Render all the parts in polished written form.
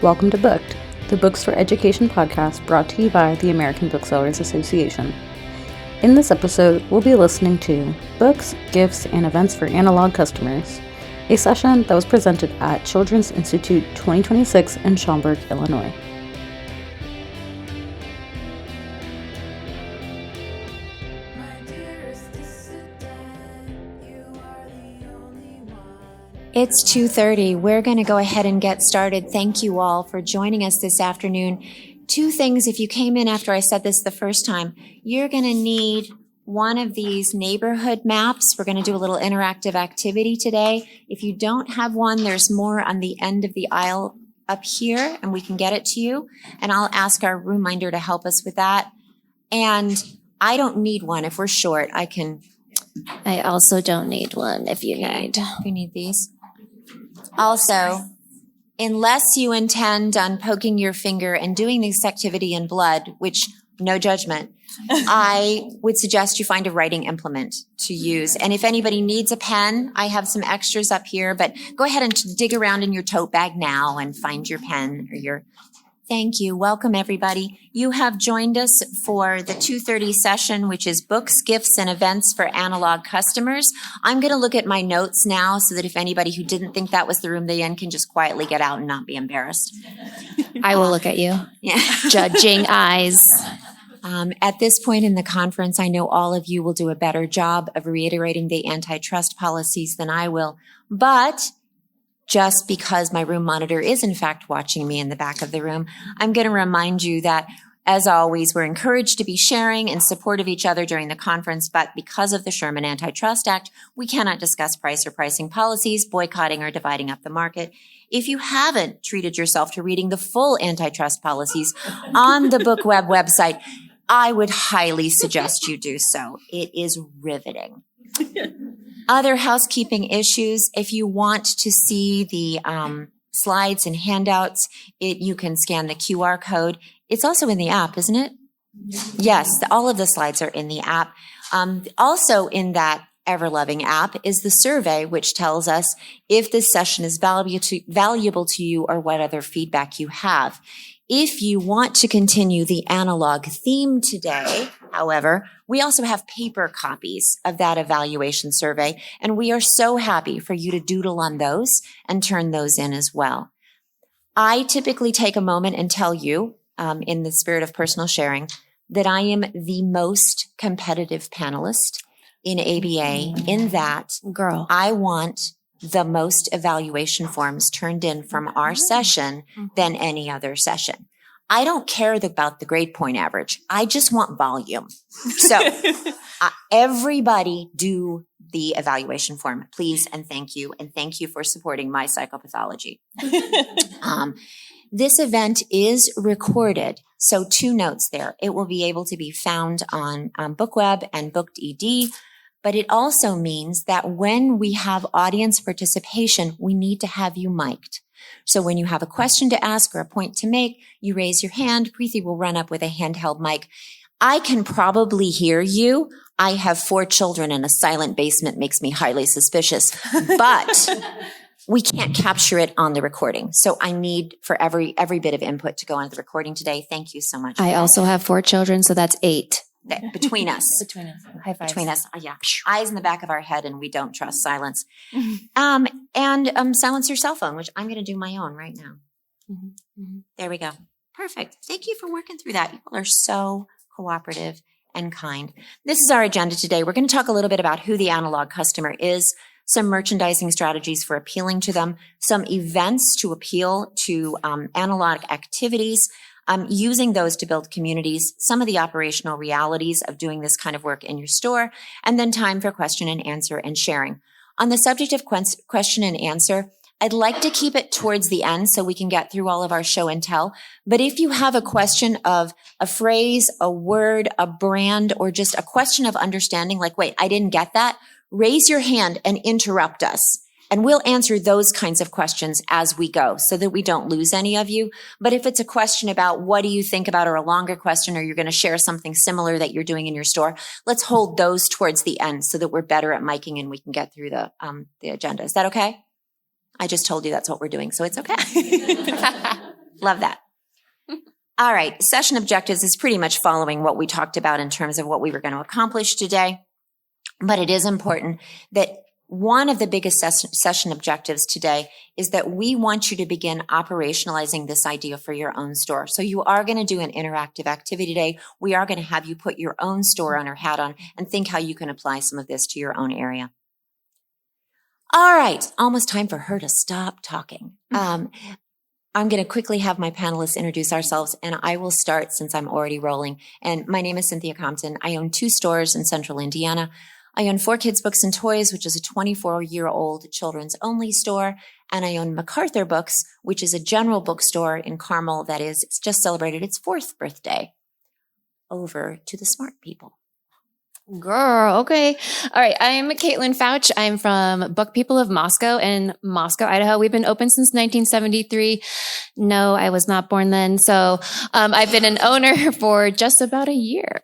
Welcome to Booked, the Books for Education podcast brought to you by the American Booksellers Association. In this episode, we'll be listening to Books, Gifts, and Events for Analog Customers, a session that was presented at Children's Institute 2026 in Schaumburg, Illinois. It's 2:30. We're going to go ahead and get started. Thank you all for joining us this afternoon. Two things, if you came in after I said this the first time, you're going to need one of these neighborhood maps. We're going to do a little interactive activity today. If you don't have one, there's more on the end of the aisle up here, and we can get it to you. And I'll ask our room minder to help us with that. And I don't need one. If we're short, I can. I also don't need one if you need. You need these. Also, unless you intend on poking your finger and doing this activity in blood, which no judgment, I would suggest you find a writing implement to use. And if anybody needs a pen, I have some extras up here, but go ahead and dig around in your tote bag now and find your pen or your. Thank you. Welcome, everybody. You have joined us for the 2:30 session, which is Books, Gifts, and Events for Analog Customers. I'm going to look at my notes now so that if anybody who didn't think that was the room they're in can just quietly get out and not be embarrassed. I will look at you. Yeah. Judging eyes. At this point in the conference, I know all of you will do a better job of reiterating the antitrust policies than I will, but just because my room monitor is in fact watching me in the back of the room, I'm going to remind you that, as always, we're encouraged to be sharing in support of each other during the conference, but because of the Sherman Antitrust Act, we cannot discuss price or pricing policies, boycotting or dividing up the market. If you haven't treated yourself to reading the full antitrust policies on the BookWeb website, I would highly suggest you do so. It is riveting. Other housekeeping issues, if you want to see the slides and handouts, you can scan the QR code. It's also in the app, isn't it? Yes, all of the slides are in the app. Also in that ever-loving app is the survey, which tells us if this session is valuable to you or what other feedback you have. If you want to continue the analog theme today, however, we also have paper copies of that evaluation survey, and we are so happy for you to doodle on those and turn those in as well. I typically take a moment and tell you, in the spirit of personal sharing, that I am the most competitive panelist in ABA in that I want the most evaluation forms turned in from our session than any other session. I don't care about the grade point average. I just want volume. So everybody do the evaluation form, please, and thank you. And thank you for supporting my psychopathology. This event is recorded. So 2 notes there. It will be able to be found on BookWeb and Booked.ed. But it also means that when we have audience participation, we need to have you mic'd. So when you have a question to ask or a point to make, you raise your hand. Preeti will run up with a handheld mic. I can probably hear you. I have 4 children and a silent basement makes me highly suspicious, but we can't capture it on the recording. So I need for every bit of input to go on the recording today. Thank you so much. I also have 4 children, so that's 8. Between us. High five. Between us. Yeah. Eyes in the back of our head, and we don't trust silence. And silence your cell phone, which I'm going to do my own right now. There we go. Perfect. Thank you for working through that. People are so cooperative and kind. This is our agenda today. We're going to talk a little bit about who the analog customer is, some merchandising strategies for appealing to them, some events to appeal to analog activities, using those to build communities, some of the operational realities of doing this kind of work in your store, and then time for question and answer and sharing. On the subject of question and answer, I'd like to keep it towards the end so we can get through all of our show and tell. But if you have a question of a phrase, a word, a brand, or just a question of understanding, like, wait, I didn't get that, raise your hand and interrupt us. And we'll answer those kinds of questions as we go so that we don't lose any of you. But if it's a question about what do you think about, or a longer question, or you're going to share something similar that you're doing in your store, let's hold those towards the end so that we're better at miking and we can get through the agenda. Is that okay? I just told you that's what we're doing, so it's okay. Love that. All right. Session objectives is pretty much following what we talked about in terms of what we were going to accomplish today. But it is important that one of the biggest session objectives today is that we want you to begin operationalizing this idea for your own store. So you are going to do an interactive activity today. We are going to have you put your own store owner hat on and think how you can apply some of this to your own area. All right. Almost time for her to stop talking. I'm going to quickly have my panelists introduce ourselves, and I will start since I'm already rolling. And my name is Cynthia Compton. I own 2 stores in central Indiana. I own 4 Kids Books and Toys, which is a 24-year-old children's only store. And I own MacArthur Books, which is a general bookstore in Carmel that is just celebrated its 4th birthday. Over to the smart people. Girl, okay. All right. I'm Caitlin Fouch. I'm from Book People of Moscow in Moscow, Idaho. We've been open since 1973. No, I was not born then. So I've been an owner for just about a year.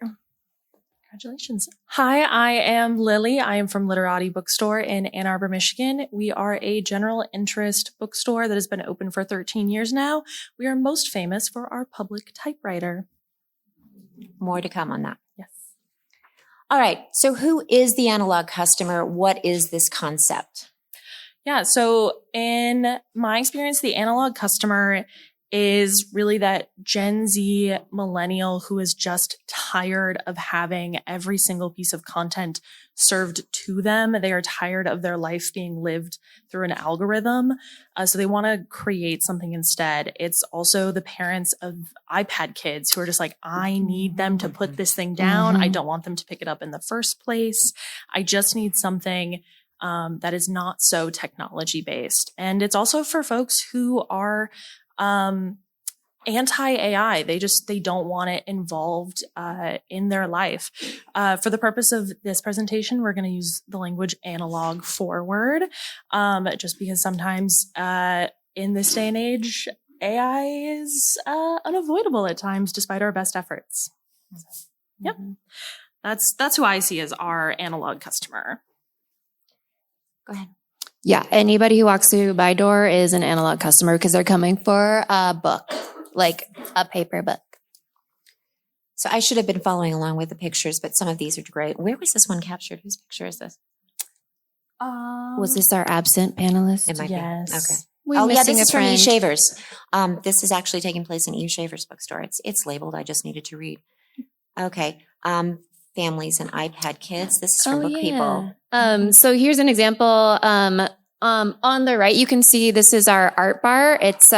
Congratulations. Hi, I am Lily. I am from Literati Bookstore in Ann Arbor, Michigan. We are a general interest bookstore that has been open for 13 years now. We are most famous for our public typewriter. More to come on that. Yes. All right. So who is the analog customer? What is this concept? Yeah. So in my experience, the analog customer is really that Gen Z millennial who is just tired of having every single piece of content served to them. They are tired of their life being lived through an algorithm. So they want to create something instead. It's also the parents of iPad kids who are just like, I need them to put this thing down. I don't want them to pick it up in the first place. I just need something that is not so technology based. And it's also for folks who are anti-AI. They don't want it involved in their life. For the purpose of this presentation, we're going to use the language analog forward, just because sometimes in this day and age, AI is unavoidable at times, despite our best efforts. So, yep, that's who I see as our analog customer. Go ahead. Yeah. Anybody who walks through my door is an analog customer because they're coming for a book, like a paper book. So I should have been following along with the pictures, but some of these are great. Where was this one captured? Whose picture is this? Was this our absent panelist? It might Yes. be. Okay. We're This missing is a from friend. E-Shavers. This is actually taking place in E-Shavers bookstore. It's labeled. I just needed to read. Okay. Families and iPad kids. This is from Book People. So here's an example. On the right, you can see this is our art bar. It's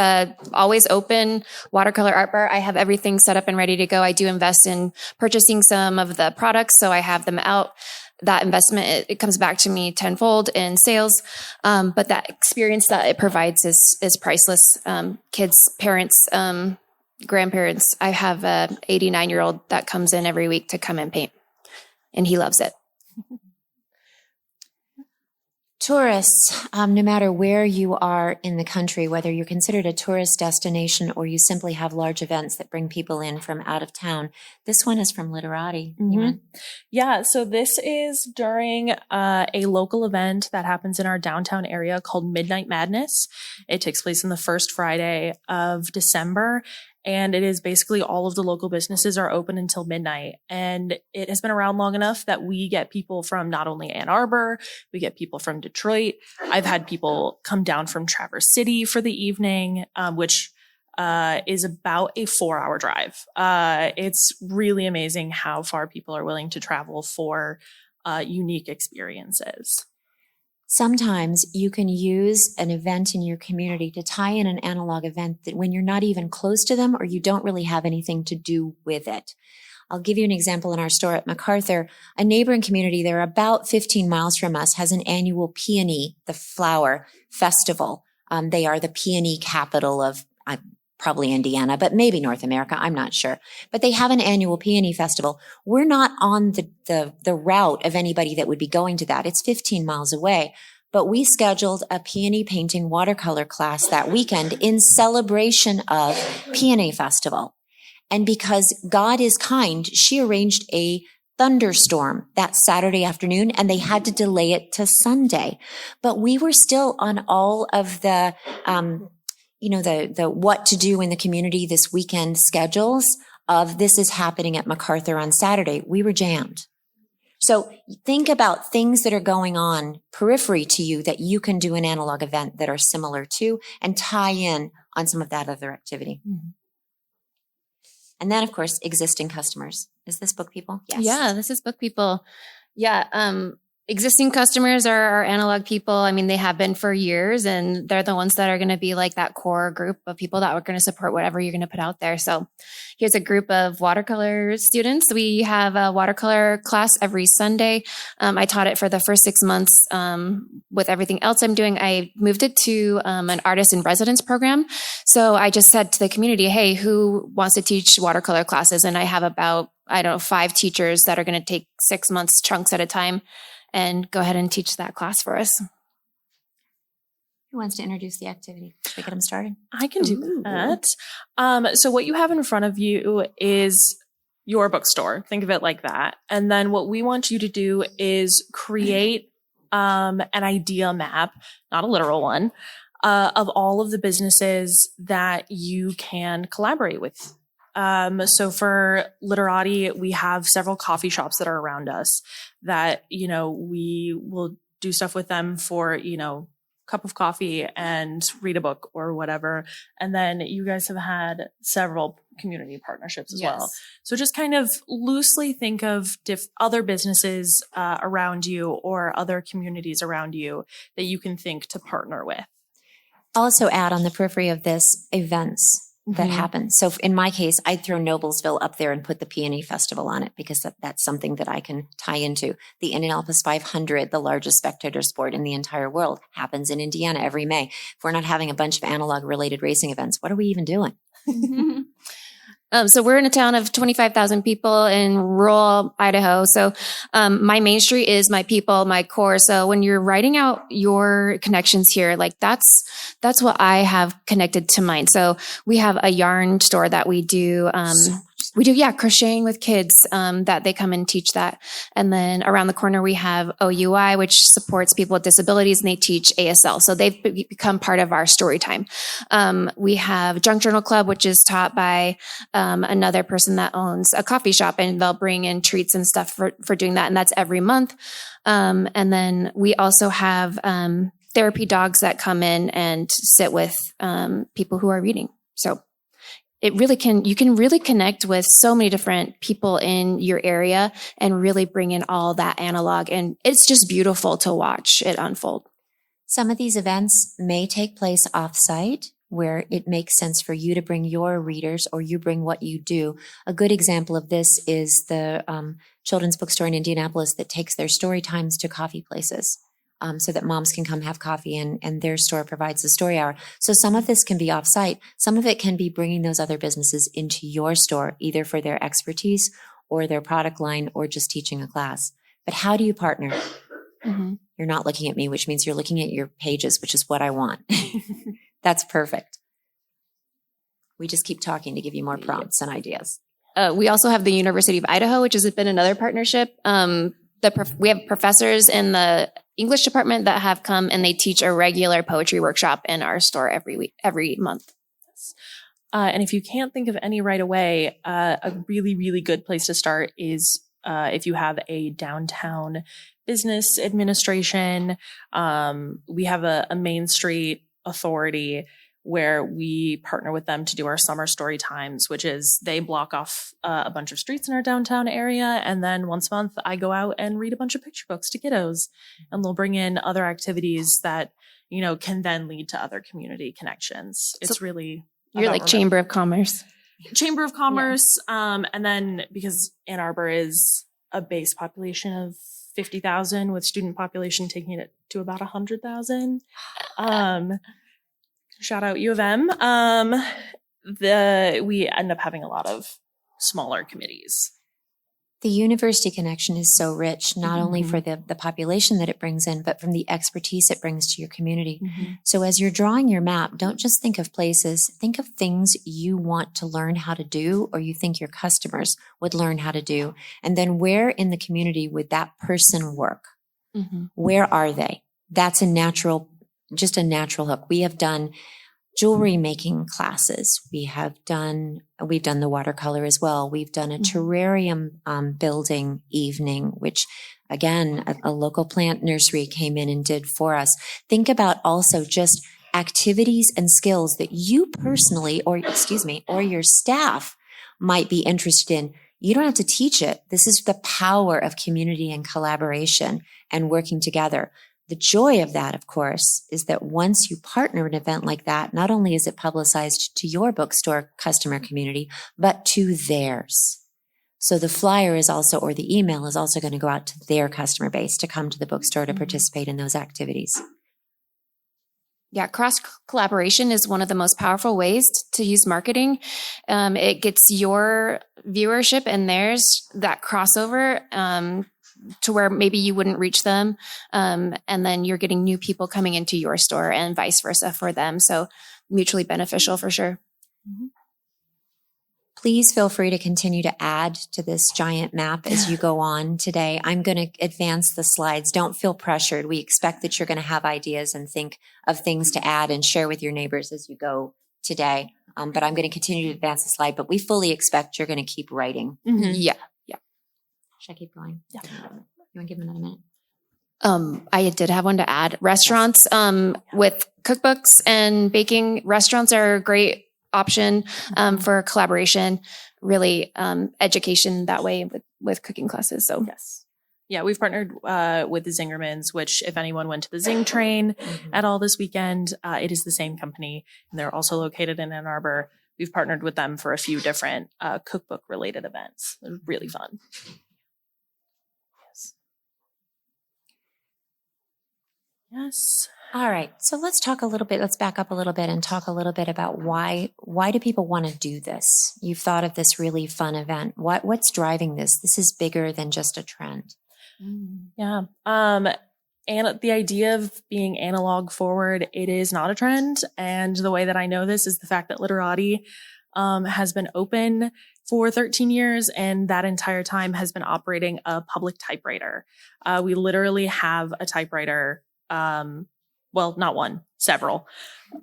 always open watercolor art bar. I have everything set up and ready to go. I do invest in purchasing some of the products, so I have them out. That investment, it comes back to me tenfold in sales. But that experience that it provides is priceless. Kids, parents, grandparents. I have a 89-year-old that comes in every week to come and paint, and he loves it. Tourists, no matter where you are in the country, whether you're considered a tourist destination or you simply have large events that bring people in from out of town, this one is from Literati. Yeah, so this is during a local event that happens in our downtown area called Midnight Madness. It takes place on the first Friday of December. And it is basically all of the local businesses are open until midnight. And it has been around long enough that we get people from not only Ann Arbor, we get people from Detroit. I've had people come down from Traverse City for the evening, which is about a 4-hour drive. It's really amazing how far people are willing to travel for unique experiences. Sometimes you can use an event in your community to tie in an analog event that when you're not even close to them or you don't really have anything to do with it. I'll give you an example in our store at MacArthur. A neighboring community there about 15 miles from us has an annual peony, the flower festival. They are the peony capital of probably Indiana, but maybe North America. I'm not sure. But they have an annual peony festival. We're not on the route of anybody that would be going to that. It's 15 miles away. But we scheduled a peony painting watercolor class that weekend in celebration of Peony Festival. And because God is kind, she arranged a thunderstorm that Saturday afternoon, and they had to delay it to Sunday. But we were still on all of the the what to do in the community this weekend schedules of this is happening at MacArthur on Saturday. We were jammed. So think about things that are going on periphery to you that you can do an analog event that are similar to and tie in on some of that other activity. Mm-hmm. And then, of course, existing customers. Is this Book People? Yes. Yeah, this is Book People. Yeah. Existing customers are our analog people. I mean, they have been for years, and they're the ones that are going to be like that core group of people that are going to support whatever you're going to put out there. So here's a group of watercolor students. We have a watercolor class every Sunday. I taught it for the first 6 months. With everything else I'm doing, I moved it to an artist in residence program. So I just said to the community, hey, who wants to teach watercolor classes? And I have about, 5 teachers that are going to take 6 months chunks at a time and go ahead and teach that class for us. Who wants to introduce the activity? Should we get them started? I can do that. So what you have in front of you is your bookstore. Think of it like that. And then what we want you to do is create an idea map, not a literal one, of all of the businesses that you can collaborate with. So for Literati, we have several coffee shops that are around us that, we will do stuff with them for, cup of coffee and read a book or whatever. And then you guys have had several community partnerships as well. So just kind of loosely think of other businesses around you or other communities around you that you can think to partner with. Also add on the periphery of this events that happen. So in my case, I'd throw Noblesville up there and put the Peony Festival on it because that's something that I can tie into. The Indianapolis 500, the largest spectator sport in the entire world, happens in Indiana every May. If we're not having a bunch of analog related racing events, what are we even doing? So we're in a town of 25,000 people in rural Idaho. So my main street is my people, my core. So when you're writing out your connections here, like that's what I have connected to mine. So we have a yarn store that we do. Crocheting with kids, that they come and teach that. And then around the corner, we have OUI, which supports people with disabilities, and they teach ASL. So they've become part of our story time. We have Junk Journal Club, which is taught by, another person that owns a coffee shop, and they'll bring in treats and stuff for doing that. And that's every month. And then we also have, therapy dogs that come in and sit with, people who are reading. So you can really connect with so many different people in your area and really bring in all that analog. And it's just beautiful to watch it unfold. Some of these events may take place off-site where it makes sense for you to bring your readers or you bring what you do. A good example of this is the children's bookstore in Indianapolis that takes their story times to coffee places. So that moms can come have coffee and their store provides the story hour. So some of this can be off-site. Some of it can be bringing those other businesses into your store, either for their expertise or their product line or just teaching a class. But how do you partner? Mm-hmm. You're not looking at me, which means you're looking at your pages, which is what I want. That's perfect. We just keep talking to give you more prompts and ideas. We also have the University of Idaho, which has been another partnership. We have professors in the English department that have come and they teach a regular poetry workshop in our store every month. And if you can't think of any right away, a really, really good place to start is if you have a downtown business administration. We have a Main Street authority where we partner with them to do our summer story times, which is they block off a bunch of streets in our downtown area. And then once a month, I go out and read a bunch of picture books to kiddos. And they'll bring in other activities that, can then lead to other community connections. It's really... You're like Chamber of Commerce. Chamber of Commerce. Yeah. And then because Ann Arbor is a base population of 50,000 with student population taking it to about 100,000. Shout out U of M. We end up having a lot of smaller committees. The university connection is so rich, not only for the population that it brings in, but from the expertise it brings to your community. Mm-hmm. So as you're drawing your map, don't just think of places, think of things you want to learn how to do, or you think your customers would learn how to do. And then where in the community would that person work? Mm-hmm. Where are they? That's just a natural hook. We have done jewelry making classes. We've done the watercolor as well. We've done a terrarium building evening, which again, a local plant nursery came in and did for us. Think about also just activities and skills that you personally, or your staff might be interested in. You don't have to teach it. This is the power of community and collaboration and working together. The joy of that, of course, is that once you partner an event like that, not only is it publicized to your bookstore customer community, but to theirs. So the flyer is also, or the email is also going to go out to their customer base to come to the bookstore to participate in those activities. Yeah, cross collaboration is one of the most powerful ways to use marketing. It gets your viewership and theirs, that crossover, to where maybe you wouldn't reach them. And then you're getting new people coming into your store and vice versa for them. So mutually beneficial for sure. Mm-hmm. Please feel free to continue to add to this giant map as you go on today. I'm going to advance the slides. Don't feel pressured. We expect that you're going to have ideas and think of things to add and share with your neighbors as you go today. But I'm going to continue to advance the slide, but we fully expect you're going to keep writing. Mm-hmm. Yeah. Should I keep going? Yeah. You want to give them another minute? I did have one to add. Restaurants, with cookbooks and baking, restaurants are a great option for collaboration, really education that way with cooking classes. So yes. Yeah, we've partnered with the Zingermans, which if anyone went to the Zing train at all this weekend, it is the same company. And they're also located in Ann Arbor. We've partnered with them for a few different cookbook related events. They're really fun. Yes. All right. So let's back up a little bit and talk a little bit about why do people want to do this? You've thought of this really fun event. What's driving this? This is bigger than just a trend. Yeah. And the idea of being analog forward, it is not a trend. And the way that I know this is the fact that Literati has been open for 13 years, and that entire time has been operating a public typewriter. We literally have a typewriter, well, not one, several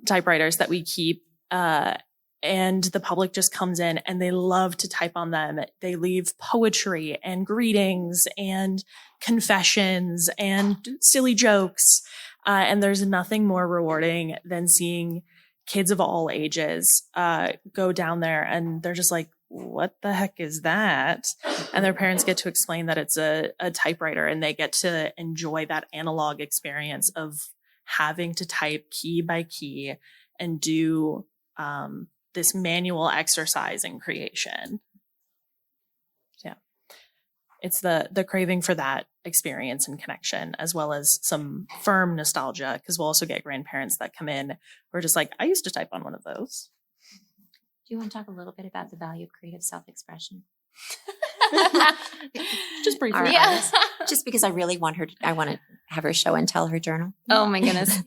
typewriters that we keep, and the public just comes in and they love to type on them. They leave poetry and greetings and confessions and silly jokes. And there's nothing more rewarding than seeing kids of all ages go down there and they're just like, what the heck is that? And their parents get to explain that it's a typewriter, and they get to enjoy that analog experience of having to type key by key and do this manual exercise in creation. Yeah. It's the craving for that experience and connection, as well as some firm nostalgia, because we'll also get grandparents that come in who are just like, I used to type on one of those. Do you want to talk a little bit about the value of creative self-expression? Just briefly. Yeah. Just because I really want I want to have her show and tell her journal. Oh my goodness.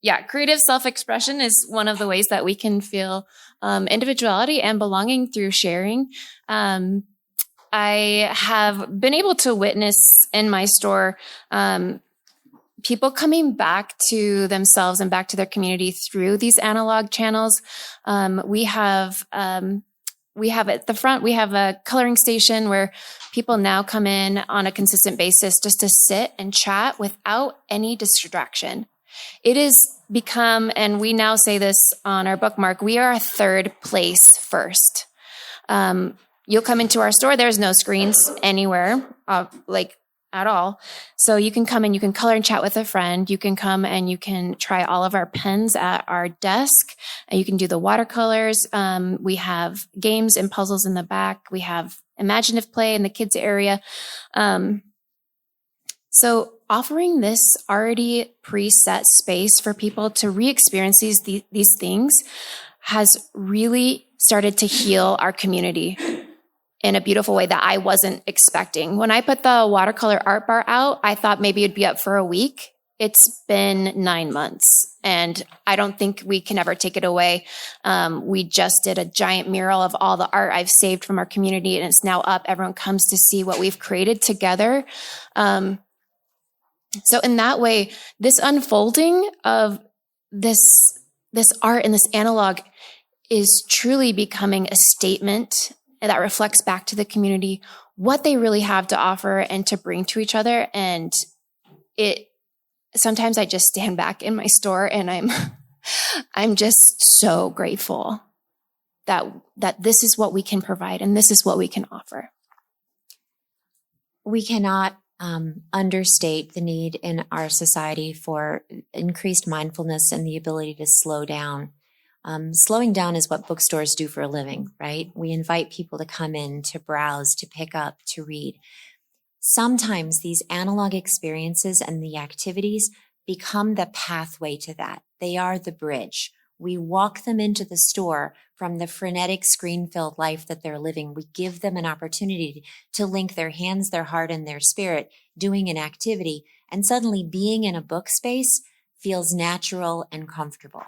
Yeah, creative self-expression is one of the ways that we can feel individuality and belonging through sharing. I have been able to witness in my store people coming back to themselves and back to their community through these analog channels. We have at the front, we have a coloring station where people now come in on a consistent basis just to sit and chat without any distraction. It has become, and we now say this on our bookmark, we are a third place first. You'll come into our store, there's no screens anywhere, at all. So you can come and you can color and chat with a friend. You can come and you can try all of our pens at our desk. And you can do the watercolors. We have games and puzzles in the back. We have imaginative play in the kids area. So offering this already preset space for people to re-experience these things has really started to heal our community in a beautiful way that I wasn't expecting. When I put the watercolor art bar out, I thought maybe it'd be up for a week. It's been 9 months, and I don't think we can ever take it away. We just did a giant mural of all the art I've saved from our community, and it's now up. Everyone comes to see what we've created together. So in that way, this unfolding of this this art and this analog is truly becoming a statement that reflects back to the community what they really have to offer and to bring to each other. And sometimes I just stand back in my store and I'm just so grateful that this is what we can provide and this is what we can offer. We cannot understate the need in our society for increased mindfulness and the ability to slow down. Slowing down is what bookstores do for a living, right? We invite people to come in, to browse, to pick up, to read. Sometimes these analog experiences and the activities become the pathway to that. They are the bridge. We walk them into the store from the frenetic screen-filled life that they're living. We give them an opportunity to link their hands, their heart, and their spirit doing an activity, and suddenly being in a book space feels natural and comfortable.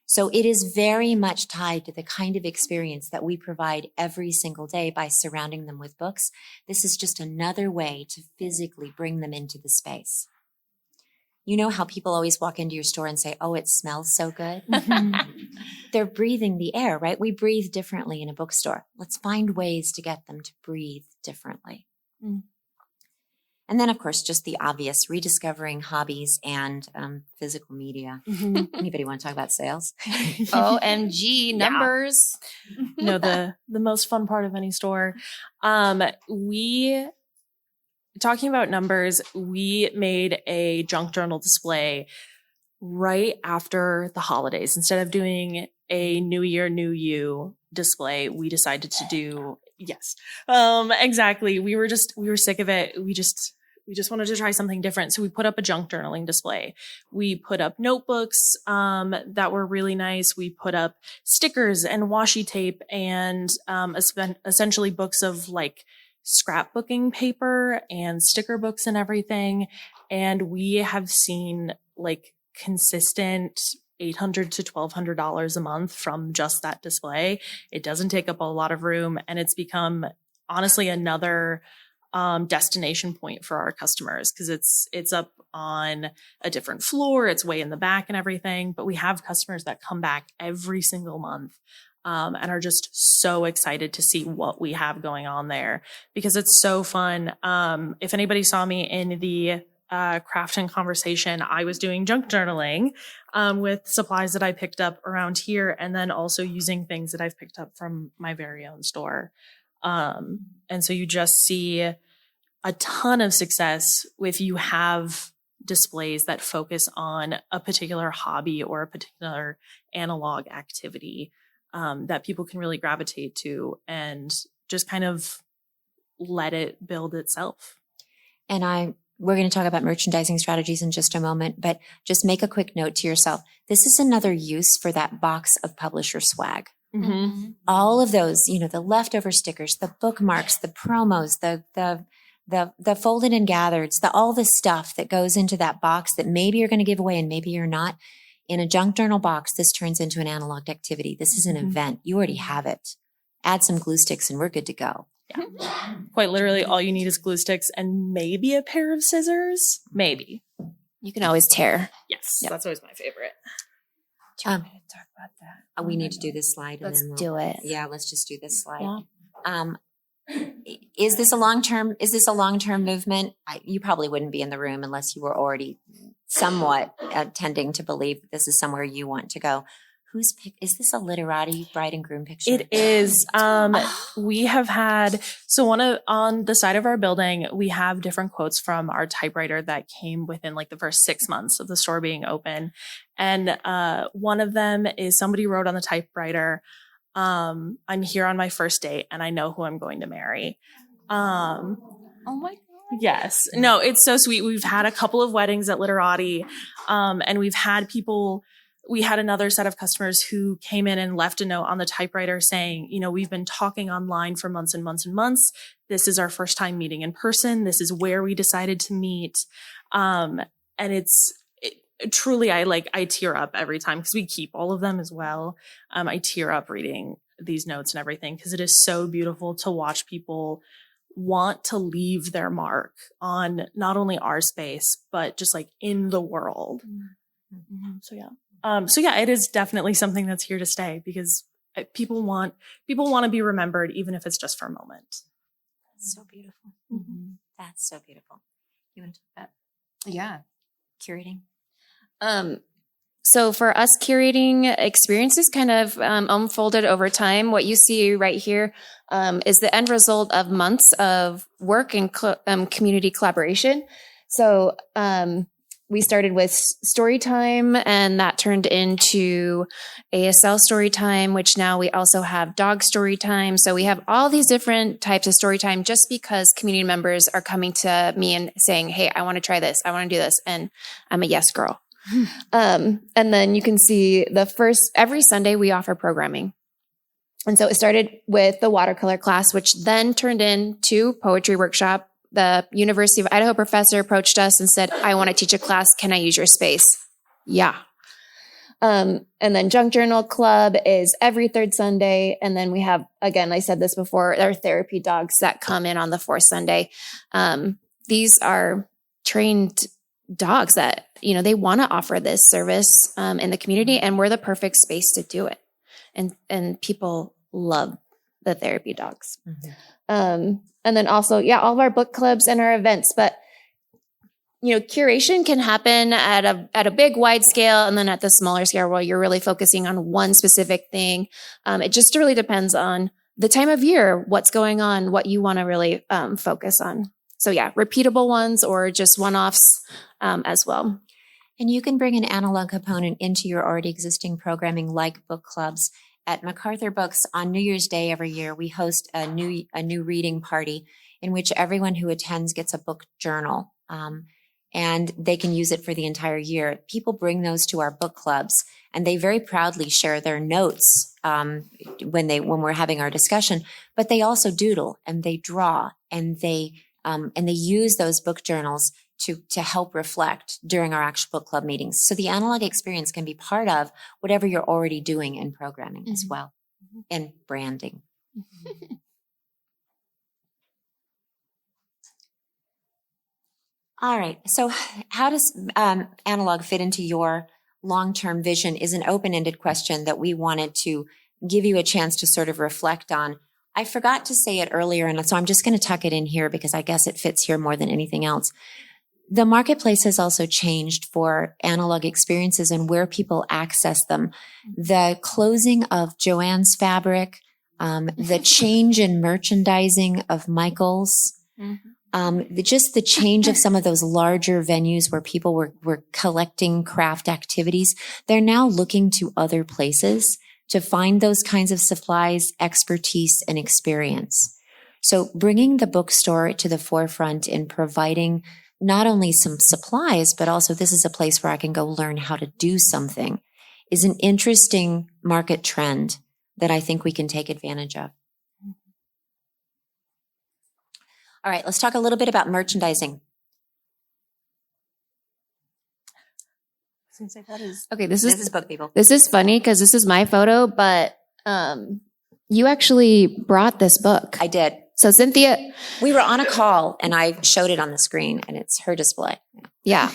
So it is very much tied to the kind of experience that we provide every single day by surrounding them with books. This is just another way to physically bring them into the space. You know how people always walk into your store and say, oh, it smells so good? They're breathing the air, right? We breathe differently in a bookstore. Let's find ways to get them to breathe differently. Mm. And then, of course, just the obvious, rediscovering hobbies and physical media. Anybody want to talk about sales? OMG, numbers. No, the most fun part of any store. Talking about numbers, we made a junk journal display right after the holidays. Instead of doing a New Year, New You display, we decided to do, exactly. We were sick of it. We just wanted to try something different. So we put up a junk journaling display. We put up notebooks that were really nice. We put up stickers and washi tape and essentially books of like scrapbooking paper and sticker books and everything. And we have seen like consistent $800 to $1,200 a month from just that display. It doesn't take up a lot of room, and it's become honestly another destination point for our customers because it's up on a different floor. It's way in the back and everything, but we have customers that come back every single month and are just so excited to see what we have going on there because it's so fun. If anybody saw me in the craft and conversation, I was doing junk journaling with supplies that I picked up around here and then also using things that I've picked up from my very own store. And so you just see a ton of success if you have displays that focus on a particular hobby or a particular analog activity that people can really gravitate to and just kind of let it build itself. And we're going to talk about merchandising strategies in just a moment, but just make a quick note to yourself. This is another use for that box of publisher swag. Mm-hmm. All of those, the leftover stickers, the bookmarks, the promos, the folded and gathered, all the stuff that goes into that box that maybe you're going to give away and maybe you're not. In a junk journal box, this turns into an analog activity. This is an event. You already have it. Add some glue sticks and we're good to go. Yeah. Quite literally, all you need is glue sticks and maybe a pair of scissors. Maybe. You can always tear. Yes, yep. That's always my favorite. Talk about that. We need to do this slide. Let's do it. Yeah, let's just do this slide. Yeah. Is this a long-term movement? You probably wouldn't be in the room unless you were already somewhat tending to believe that this is somewhere you want to go. Is this a literati bride and groom picture? It is. We have had, on the side of our building, we have different quotes from our typewriter that came within like the first 6 months of the store being open. And one of them is somebody wrote on the typewriter, I'm here on my first date and I know who I'm going to marry. Oh my God. Yes. No, it's so sweet. We've had a couple of weddings at Literati, and we had another set of customers who came in and left a note on the typewriter saying, we've been talking online for months and months and months. This is our first time meeting in person. This is where we decided to meet. And truly, I tear up every time because we keep all of them as well. I tear up reading these notes and everything because it is so beautiful to watch people want to leave their mark on not only our space, but just like in the world. Mm-hmm. So yeah. So yeah, it is definitely something that's here to stay because people want to be remembered, even if it's just for a moment. That's so beautiful. Mm-hmm. That's so beautiful. You want to talk about curating? So for us, curating experiences kind of unfolded over time. What you see right here is the end result of months of work and community collaboration. So we started with story time, and that turned into ASL story time, which now we also have dog story time. So we have all these different types of story time just because community members are coming to me and saying, hey, I want to try this. I want to do this. And I'm a yes girl. And then you can see every Sunday we offer programming. And so it started with the watercolor class, which then turned into poetry workshop. The University of Idaho professor approached us and said, I want to teach a class. Can I use your space? Yeah. And then Junk Journal Club is every third Sunday. And then we have, again, I said this before, our therapy dogs that come in on the fourth Sunday. These are trained dogs that, they want to offer this service in the community, and we're the perfect space to do it. And people love the therapy dogs. Mm-hmm. And then also, all of our book clubs and our events, but curation can happen at a big wide scale, and then at the smaller scale where you're really focusing on one specific thing. It just really depends on the time of year, what's going on, what you want to really focus on. So repeatable ones or just one-offs as well. And you can bring an analog component into your already existing programming like book clubs. At MacArthur Books on New Year's Day every year, we host a new reading party in which everyone who attends gets a book journal, and they can use it for the entire year. People bring those to our book clubs, and they very proudly share their notes when we're having our discussion. But they also doodle and they draw and they use those book journals to help reflect during our actual book club meetings. So the analog experience can be part of whatever you're already doing in programming as well, and branding. All right. So how does analog fit into your long-term vision is an open-ended question that we wanted to give you a chance to sort of reflect on. I forgot to say it earlier, and so I'm just going to tuck it in here because I guess it fits here more than anything else. The marketplace has also changed for analog experiences and where people access them. The closing of Joanne's Fabric, the change in merchandising of Michael's, just the change of some of those larger venues where people were collecting craft activities. They're now looking to other places to find those kinds of supplies, expertise, and experience. So bringing the bookstore to the forefront in providing not only some supplies, but also this is a place where I can go learn how to do something is an interesting market trend that I think we can take advantage of. All right, let's talk a little bit about merchandising. Okay, this is book people. This is funny because this is my photo, but you actually brought this book. I did. So Cynthia, we were on a call and I showed it on the screen and it's her display. Yeah.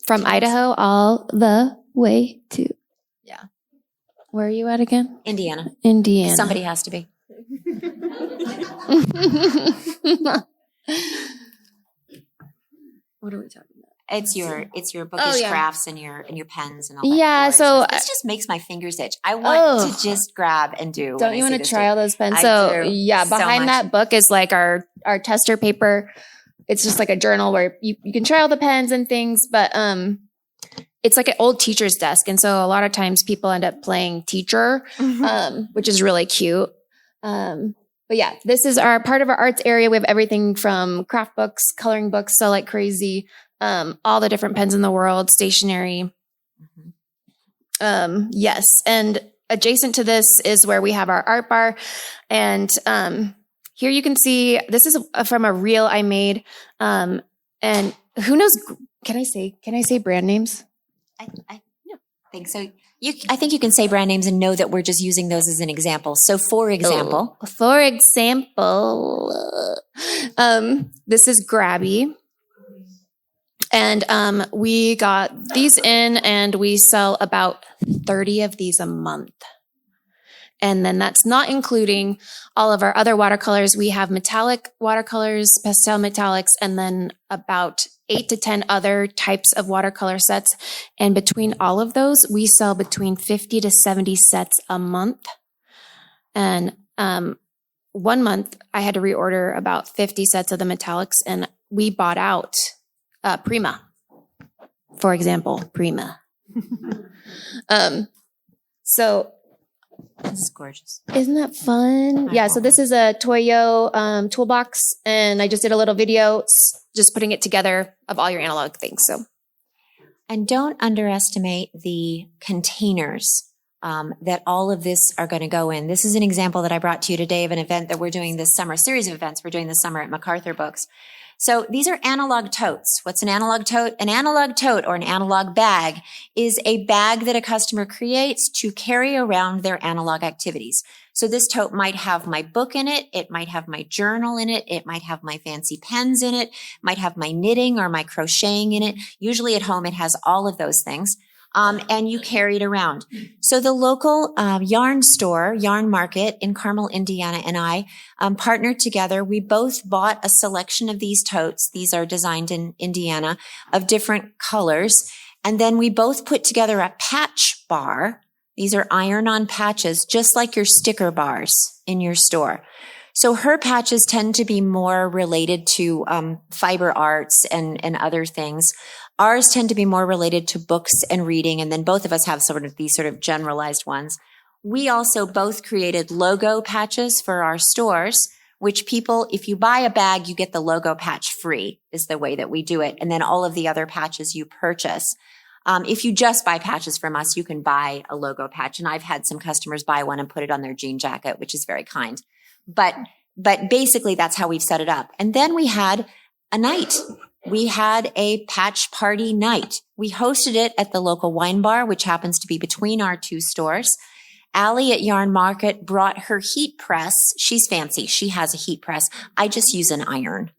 From Idaho all the way to, where are you at again? Indiana. Somebody has to be. What are we talking about? It's your bookish crafts and your pens and all that. Yeah, so this just makes my fingers itch. I want to just grab and do. Don't you want to try all those pens? Behind that book is like our tester paper. It's just like a journal where you can try all the pens and things, but it's like an old teacher's desk, and so a lot of times people end up playing teacher, which is really cute. But this is our part of our arts area. We have everything from craft books, coloring books, sell like crazy. All the different pens in the world, stationery. Yes. And adjacent to this is where we have our art bar. And here you can see, this is from a reel I made. And who knows, can I say brand names? I think so. I think you can say brand names and know that we're just using those as an example. So for example, this is Grabby. And we got these in, and we sell about 30 of these a month. And then that's not including all of our other watercolors. We have metallic watercolors, pastel metallics, and then about 8 to 10 other types of watercolor sets. And between all of those, we sell between 50 to 70 sets a month. And 1 month, I had to reorder about 50 sets of the metallics, and we bought out Prima, for example, Prima. So This is gorgeous. isn't that fun? Yeah, so this is a Toyo toolbox, and I just did a little video just putting it together of all your analog things. So, And don't underestimate the containers that all of this are going to go in. This is an example that I brought to you today of an event that we're doing this summer, a series of events we're doing this summer at MacArthur Books. So these are analog totes. What's an analog tote? An analog tote or an analog bag is a bag that a customer creates to carry around their analog activities. So this tote might have my book in it. It might have my journal in it. It might have my fancy pens in it. Might have my knitting or my crocheting in it. Usually at home, it has all of those things. And you carry it around. So the local yarn store, Yarn Market in Carmel, Indiana, and I partnered together. We both bought a selection of these totes. These are designed in Indiana of different colors. And then we both put together a patch bar. These are iron-on patches, just like your sticker bars in your store. So her patches tend to be more related to fiber arts and other things. Ours tend to be more related to books and reading, and then both of us have sort of these sort of generalized ones. We also both created logo patches for our stores, which people, if you buy a bag, you get the logo patch free, is the way that we do it. And then all of the other patches you purchase. If you just buy patches from us, you can buy a logo patch. And I've had some customers buy one and put it on their jean jacket, which is very kind. But basically that's how we've set it up. And then we had a night. We had a patch party night. We hosted it at the local wine bar, which happens to be between our two stores. Allie at Yarn Market brought her heat press. She's fancy. She has a heat press. I just use an iron.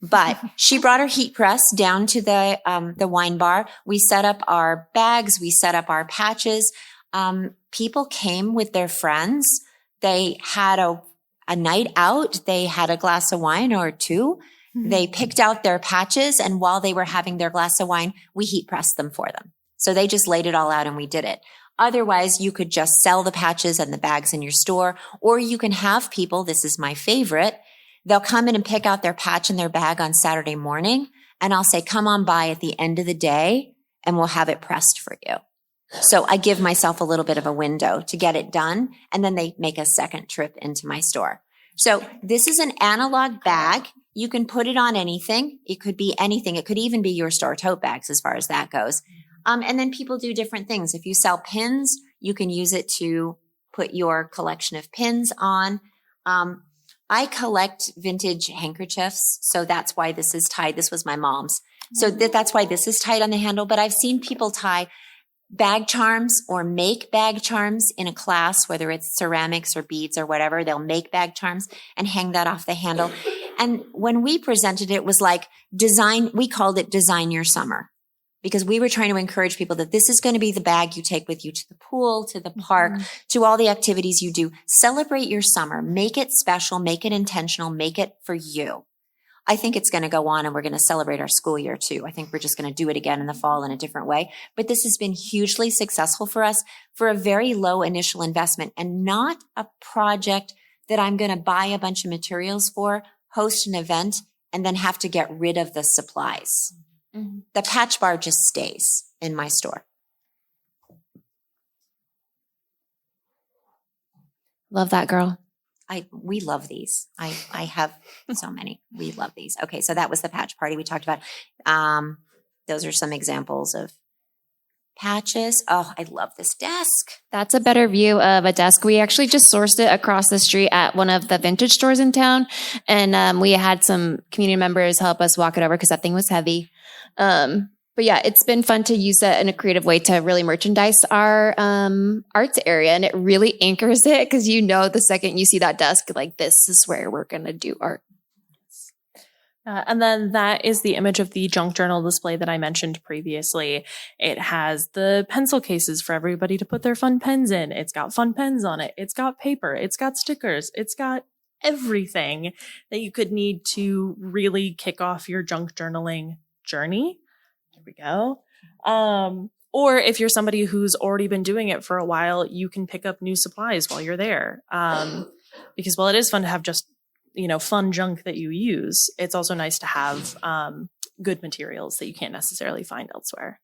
But she brought her heat press down to the wine bar. We set up our bags. We set up our patches. People came with their friends. They had a night out. They had a glass of wine or two. They picked out their patches, and while they were having their glass of wine, we heat pressed them for them. So they just laid it all out and we did it. Otherwise, you could just sell the patches and the bags in your store, or you can have people, this is my favorite, they'll come in and pick out their patch and their bag on Saturday morning, and I'll say, come on by at the end of the day and we'll have it pressed for you. So I give myself a little bit of a window to get it done, and then they make a second trip into my store. So this is an analog bag. You can put it on anything. It could be anything. It could even be your store tote bags as far as that goes. And then people do different things. If you sell pins, you can use it to put your collection of pins on. I collect vintage handkerchiefs, so that's why this is tied. This was my mom's. So that's why this is tied on the handle. But I've seen people tie bag charms or make bag charms in a class, whether it's ceramics or beads or whatever. They'll make bag charms and hang that off the handle. And when we presented it was like we called it Design Your Summer, because we were trying to encourage people that this is going to be the bag you take with you to the pool, to the park, to all the activities you do. Celebrate your summer, make it special, make it intentional, make it for you. I think it's going to go on, and we're going to celebrate our school year too. I think we're just going to do it again in the fall in a different way. But this has been hugely successful for us for a very low initial investment, and not a project that I'm going to buy a bunch of materials for, host an event, and then have to get rid of the supplies. Mm-hmm. The patch bar just stays in my store. Love that, girl. We love these. I have so many. We love these. Okay. So that was the patch party we talked about. Those are some examples of patches. Oh, I love this desk. That's a better view of a desk. We actually just sourced it across the street at one of the vintage stores in town. And we had some community members help us walk it over because that thing was heavy. But yeah, it's been fun to use that in a creative way to really merchandise our arts area. And it really anchors it because the second you see that desk, like, this is where we're going to do art. And then that is the image of the junk journal display that I mentioned previously. It has the pencil cases for everybody to put their fun pens in. It's got fun pens on it. It's got paper. It's got stickers. It's got everything that you could need to really kick off your junk journaling journey. There we go. Or if you're somebody who's already been doing it for a while, you can pick up new supplies while you're there. Because while it is fun to have just fun junk that you use, it's also nice to have good materials that you can't necessarily find elsewhere.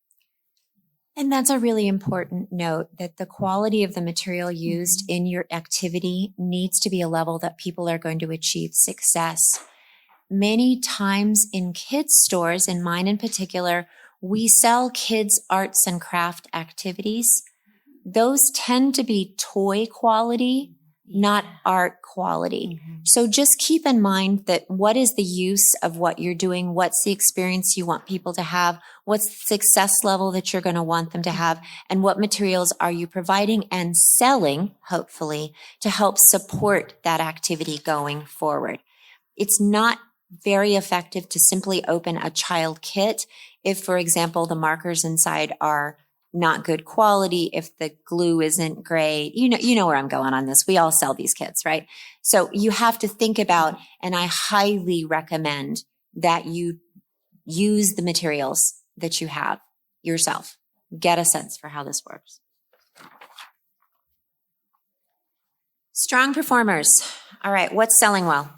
And that's a really important note, that the quality of the material used in your activity needs to be a level that people are going to achieve success. Many times in kids' stores, in mine in particular, we sell kids' arts and craft activities. Those tend to be toy quality, not art quality. So just keep in mind that what is the use of what you're doing? What's the experience you want people to have? What's the success level that you're going to want them to have? And what materials are you providing and selling, hopefully, to help support that activity going forward? It's not very effective to simply open a child kit if, for example, the markers inside are not good quality, if the glue isn't great. You know where I'm going on this. We all sell these kits, right? So you have to think about, and I highly recommend that you use the materials that you have yourself. Get a sense for how this works. Strong performers. All right. What's selling well?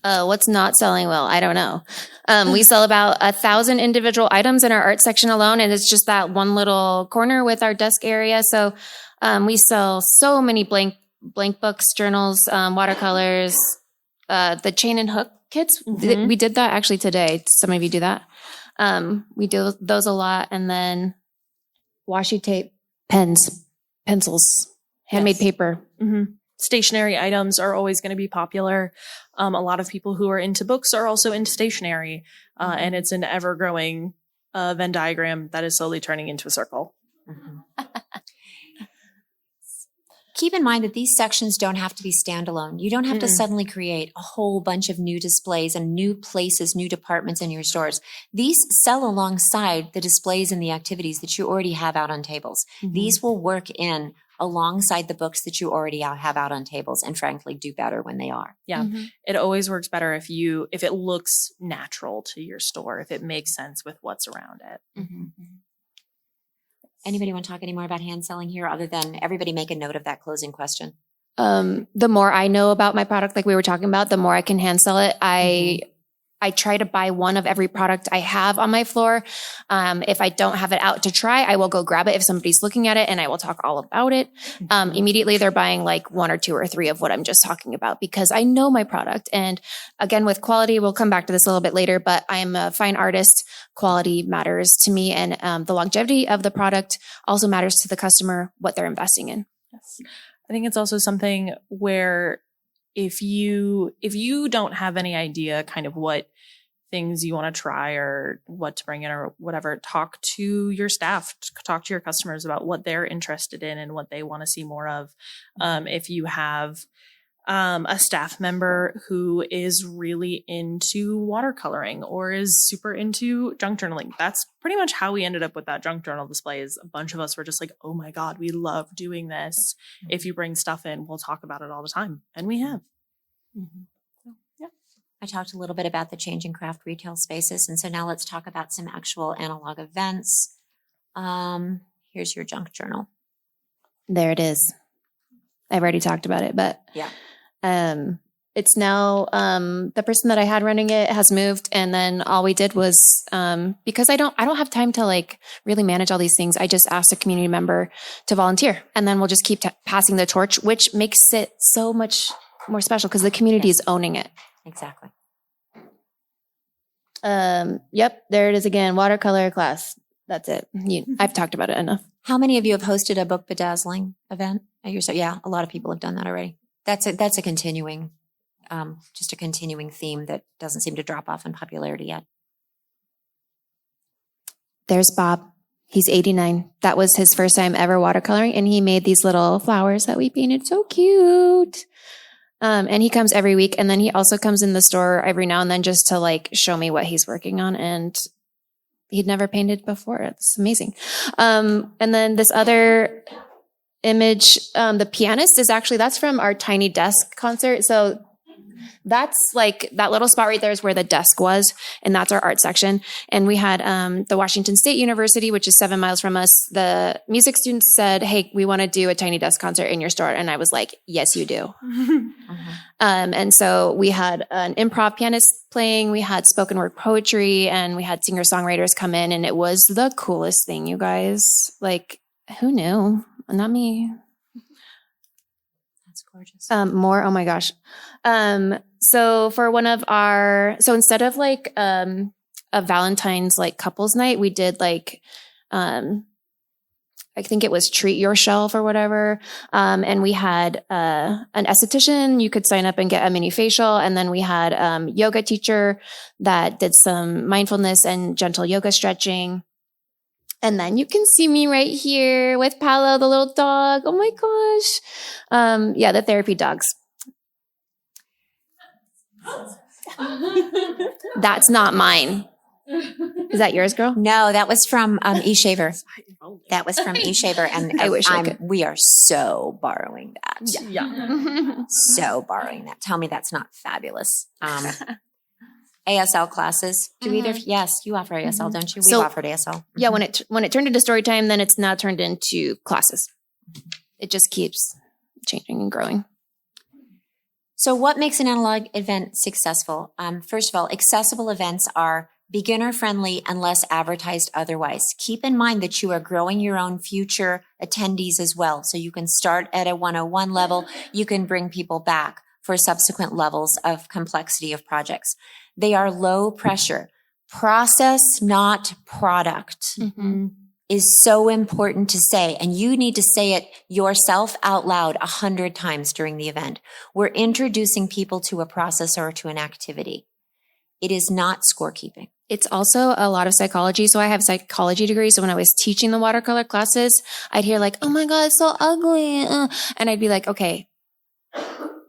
What's not selling well? I don't know. We sell about 1,000 individual items in our art section alone, and it's just that one little corner with our desk area. So we sell so many blank books, journals, watercolors, the chain and hook kits. We did that actually today. Some of you do that. We do those a lot, and then washi tape, pens, pencils, handmade paper. Stationary items are always going to be popular. A lot of people who are into books are also into stationery, and it's an ever-growing Venn diagram that is slowly turning into a circle. Keep in mind that these sections don't have to be standalone. You don't have to suddenly create a whole bunch of new displays and new places, new departments in your stores. These sell alongside the displays and the activities that you already have out on tables. These will work in alongside the books that you already have out on tables, and frankly do better when they are. Yeah. It always works better if it looks natural to your store, if it makes sense with what's around it. Anybody want to talk any more about hand selling here, other than everybody make a note of that closing question? The more I know about my product, like we were talking about, the more I can hand sell it. I try to buy one of every product I have on my floor. If I don't have it out to try, I will go grab it if somebody's looking at it, and I will talk all about it. Immediately they're buying like 1 or 2 or 3 of what I'm just talking about, because I know my product. And again, with quality, we'll come back to this a little bit later, but I'm a fine artist. Quality matters to me, and the longevity of the product also matters to the customer, what they're investing in. Yes. I think it's also something where if you don't have any idea kind of what things you want to try or what to bring in or whatever, talk to your staff, talk to your customers about what they're interested in and what they want to see more of. If you have a staff member who is really into watercoloring or is super into junk journaling, that's pretty much how we ended up with that junk journal display. Is a bunch of us were just like, oh my God, we love doing this. If you bring stuff in, we'll talk about it all the time. And we have. I talked a little bit about the change in craft retail spaces. And so now let's talk about some actual analog events. Here's your junk journal. There it is. I've already talked about it, but it's now, the person that I had running it has moved. And then all we did was, because I don't have time to like really manage all these things. I just asked a community member to volunteer, and then we'll just keep passing the torch, which makes it so much more special because the community is owning it. Exactly. Yep. There it is again. Watercolor class. That's it. I've talked about it enough. How many of you have hosted a book bedazzling event at your store? Yeah, a lot of people have done that already. That's a continuing, just a continuing theme that doesn't seem to drop off in popularity yet. There's Bob. He's 89. That was his first time ever watercoloring, and he made these little flowers that we painted. So cute. And he comes every week. And then he also comes in the store every now and then just to like show me what he's working on. And he'd never painted before. It's amazing. And then this other image, the pianist is actually, that's from our Tiny Desk concert. So that's like that little spot right there is where the desk was. And that's our art section. And we had the Washington State University, which is 7 miles from us. The music students said, hey, we want to do a Tiny Desk concert in your store. And I was like, yes, you do. And so we had an improv pianist playing. We had spoken word poetry and we had singer-songwriters come in. And it was the coolest thing, you guys. Like, who knew? Not me. That's gorgeous. More. Oh my gosh. So for one of our, so instead of like, a Valentine's like couples night, we did like, I think it was treat your shelf or whatever. And we had, an esthetician. You could sign up and get a mini facial. And then we had, yoga teacher that did some mindfulness and gentle yoga stretching. And then you can see me right here with Paolo, the little dog. Oh my gosh. Yeah, the therapy dogs. That's not mine. Is that yours, girl? No, that was from eShaver. That was from eShaver. And I wish I could. We are so borrowing that. Yeah. So borrowing that. Tell me that's not fabulous. ASL classes. Do either? Yes, you offer ASL, don't you? We've offered ASL. Yeah, when it turned into story time, then it's now turned into classes. It just keeps changing and growing. So what makes an analog event successful? First of all, accessible events are beginner-friendly unless advertised otherwise. Keep in mind that you are growing your own future attendees as well. So you can start at a 101 level. You can bring people back for subsequent levels of complexity of projects. They are low pressure. Process, not product, is so important to say. And you need to say it yourself out loud 100 times during the event. We're introducing people to a process or to an activity. It is not scorekeeping. It's also a lot of psychology. So I have psychology degrees. So when I was teaching the watercolor classes, I'd hear like, oh my God, it's so ugly. And I'd be like, okay,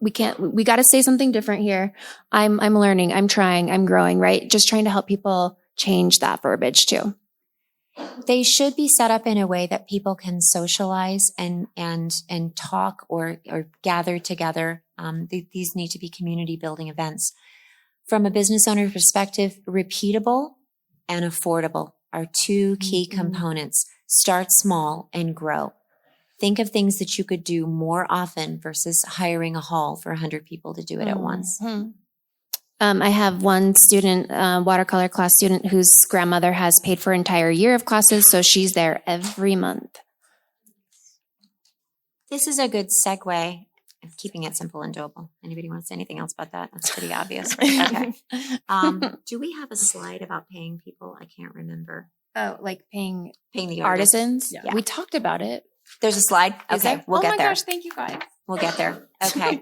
we got to say something different here. I'm learning, I'm trying, I'm growing, right? Just trying to help people change that verbiage too. They should be set up in a way that people can socialize and talk or gather together. These need to be community building events. From a business owner perspective, repeatable and affordable are two key components. Start small and grow. Think of things that you could do more often versus hiring a hall for 100 people to do it at once. I have one student, watercolor class student, whose grandmother has paid for an entire year of classes, so she's there every month. This is a good segue of keeping it simple and doable. Anybody want to say anything else about that? That's pretty obvious. Okay. Do we have a slide about paying people? I can't remember. Oh, like paying the artisans? Yeah. We talked about it. There's a slide? Okay, we'll get there. Oh my gosh, thank you guys. We'll get there. Okay.